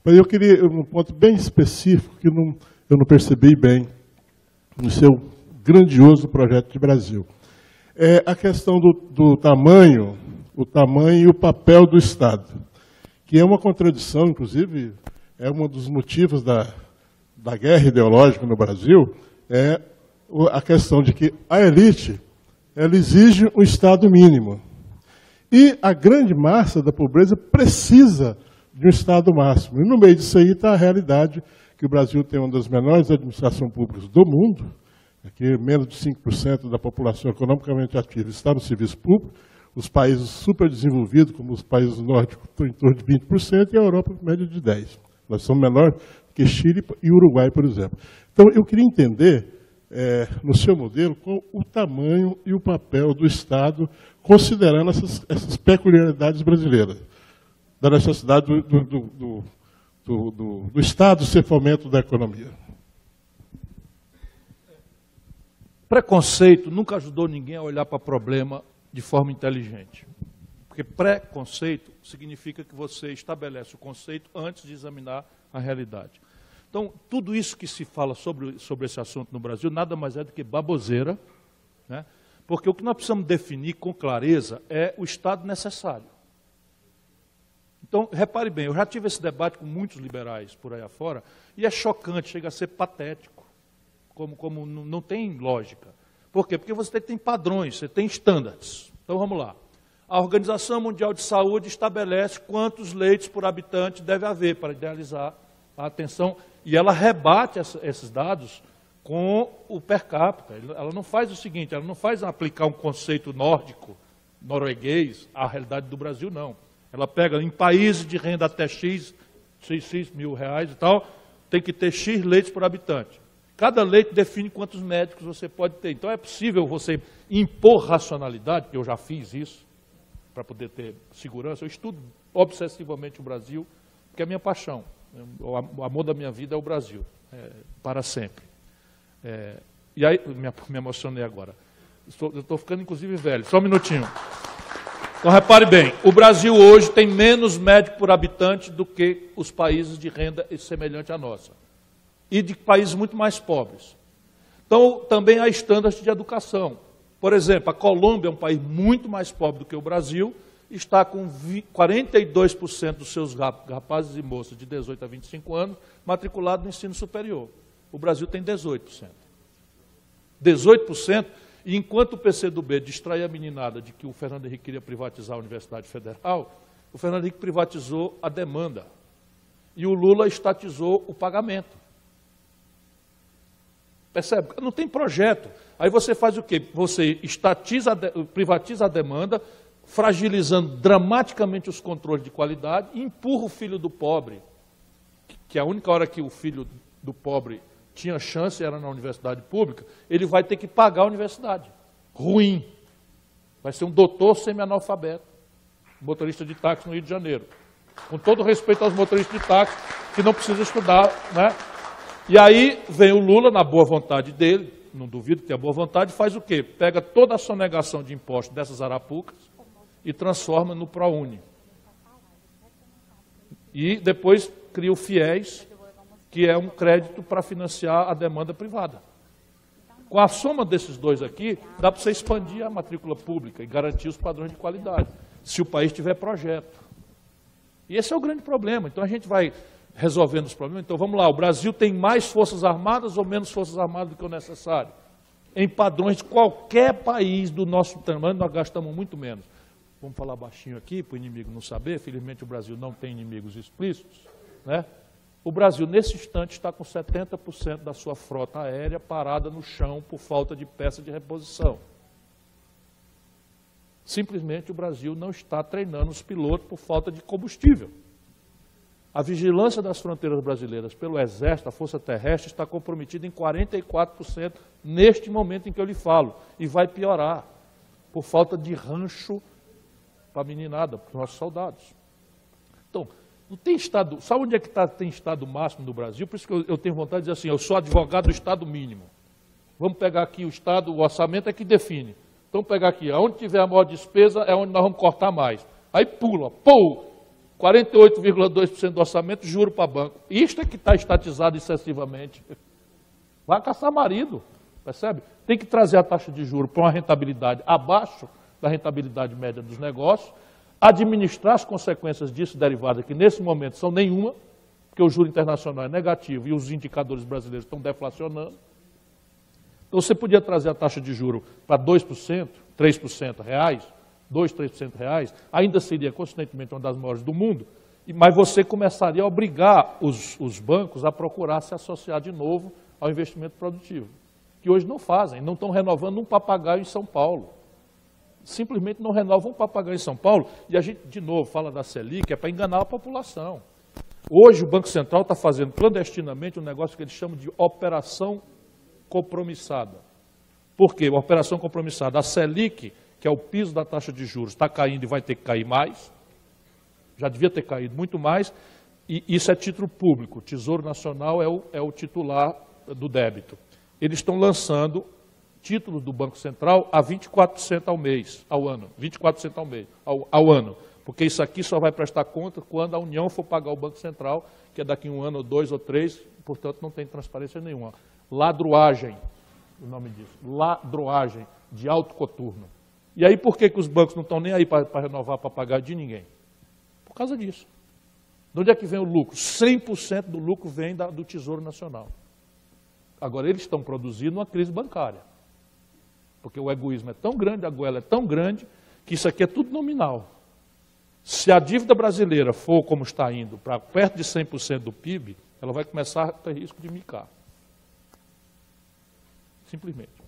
Mas eu queria um ponto bem específico que eu não percebi bem no seu grandioso projeto de Brasil. É a questão do tamanho, o tamanho e o papel do Estado, que é uma contradição, inclusive, é um dos motivos da guerra ideológica no Brasil, é a questão de que a elite ela exige um Estado mínimo. E a grande massa da pobreza precisa de um Estado máximo. E no meio disso aí está a realidade que o Brasil tem uma das menores administrações públicas do mundo, que menos de 5% da população economicamente ativa está no serviço público, os países superdesenvolvidos, como os países nórdicos, estão em torno de 20%, e a Europa, média de 10%. Nós somos menores que Chile e Uruguai, por exemplo. Então, eu queria entender, no seu modelo, qual o tamanho e o papel do Estado, considerando essas peculiaridades brasileiras, da necessidade do Estado ser fomento da economia. Preconceito nunca ajudou ninguém a olhar para o problema de forma inteligente. Porque preconceito significa que você estabelece o conceito antes de examinar a realidade. Então, tudo isso que se fala sobre esse assunto no Brasil nada mais é do que baboseira, né? Porque o que nós precisamos definir com clareza é o Estado necessário. Então, repare bem, eu já tive esse debate com muitos liberais por aí afora, e é chocante, chega a ser patético, como não tem lógica. Por quê? Porque você tem padrões, você tem estándares. Então, vamos lá. A Organização Mundial de Saúde estabelece quantos leitos por habitante deve haver para idealizar a atenção, e ela rebate esses dados com o per capita. Ela não faz o seguinte, ela não faz aplicar um conceito nórdico, norueguês, à realidade do Brasil, não. Ela pega em países de renda até X mil reais e tal, tem que ter X leitos por habitante. Cada leito define quantos médicos você pode ter. Então é possível você impor racionalidade, que eu já fiz isso, para poder ter segurança. Eu estudo obsessivamente o Brasil, porque é a minha paixão. O amor da minha vida é o Brasil, para sempre. E aí, me emocionei agora. Eu estou ficando, inclusive, velho. Só um minutinho. Então, repare bem, o Brasil hoje tem menos médico por habitante do que os países de renda semelhante à nossa. E de países muito mais pobres. Então, também há estándares de educação. Por exemplo, a Colômbia é um país muito mais pobre do que o Brasil, está com 42% dos seus rapazes e moças de 18 a 25 anos matriculados no ensino superior. O Brasil tem 18%. 18%, e enquanto o PCdoB distrai a meninada de que o Fernando Henrique queria privatizar a Universidade Federal, o Fernando Henrique privatizou a demanda. E o Lula estatizou o pagamento. Percebe? Não tem projeto. Aí você faz o quê? Você privatiza a demanda, fragilizando dramaticamente os controles de qualidade, e empurra o filho do pobre, que a única hora que o filho do pobre tinha chance era na universidade pública, ele vai ter que pagar a universidade. Ruim. Vai ser um doutor semi-analfabeto, motorista de táxi no Rio de Janeiro. Com todo respeito aos motoristas de táxi, que não precisam estudar, né? E aí vem o Lula, na boa vontade dele, não duvido que tenha boa vontade, faz o quê? Pega toda a sonegação de impostos dessas arapucas e transforma no ProUni. E depois cria o FIES, que é um crédito para financiar a demanda privada. Com a soma desses dois aqui, dá para você expandir a matrícula pública e garantir os padrões de qualidade, se o país tiver projeto. E esse é o grande problema. Então a gente vai resolvendo os problemas. Então vamos lá, o Brasil tem mais forças armadas ou menos forças armadas do que o necessário? Em padrões de qualquer país do nosso tamanho, nós gastamos muito menos. Vamos falar baixinho aqui, para o inimigo não saber. Felizmente o Brasil não tem inimigos explícitos, né? O Brasil, nesse instante, está com 70% da sua frota aérea parada no chão por falta de peça de reposição. Simplesmente o Brasil não está treinando os pilotos por falta de combustível. A vigilância das fronteiras brasileiras pelo Exército, a Força Terrestre, está comprometida em 44% neste momento em que eu lhe falo. E vai piorar, por falta de rancho para a meninada, para os nossos soldados. Então, não tem Estado, sabe onde é que tem Estado máximo no Brasil? Por isso que eu tenho vontade de dizer assim, eu sou advogado do Estado mínimo. Vamos pegar aqui o Estado, o orçamento é que define. Então, pegar aqui, onde tiver a maior despesa é onde nós vamos cortar mais. Aí pula, pô! 48,2% do orçamento, juro para banco. Isto é que está estatizado excessivamente. Vai caçar marido, percebe? Tem que trazer a taxa de juros para uma rentabilidade abaixo da rentabilidade média dos negócios, administrar as consequências disso derivadas, que nesse momento são nenhuma, porque o juro internacional é negativo e os indicadores brasileiros estão deflacionando. Então você podia trazer a taxa de juros para 2%, 3% reais, 2%, 3% reais, ainda seria consistentemente uma das maiores do mundo, mas você começaria a obrigar os bancos a procurar se associar de novo ao investimento produtivo, que hoje não fazem, não estão renovando um papagaio em São Paulo. Simplesmente não renovam um papagaio em São Paulo, e a gente, de novo, fala da Selic, é para enganar a população. Hoje o Banco Central está fazendo clandestinamente um negócio que eles chamam de operação compromissada. Por quê? Uma operação compromissada. A Selic, que é o piso da taxa de juros, está caindo e vai ter que cair mais, já devia ter caído muito mais, e isso é título público. O Tesouro Nacional é o titular do débito. Eles estão lançando títulos do Banco Central a 24% ao mês, ao ano, 24% ao mês, ao ano, porque isso aqui só vai prestar conta quando a União for pagar o Banco Central, que é daqui a 1 ano, ou 2 ou 3, portanto não tem transparência nenhuma. Ladroagem, o nome disso, ladroagem de alto coturno. E aí por que os bancos não estão nem aí para renovar, para pagar de ninguém? Por causa disso. De onde é que vem o lucro? 100% do lucro vem do Tesouro Nacional. Agora eles estão produzindo uma crise bancária. Porque o egoísmo é tão grande, a goela é tão grande, que isso aqui é tudo nominal. Se a dívida brasileira for como está indo, para perto de 100% do PIB, ela vai começar a ter risco de micar. Simplesmente.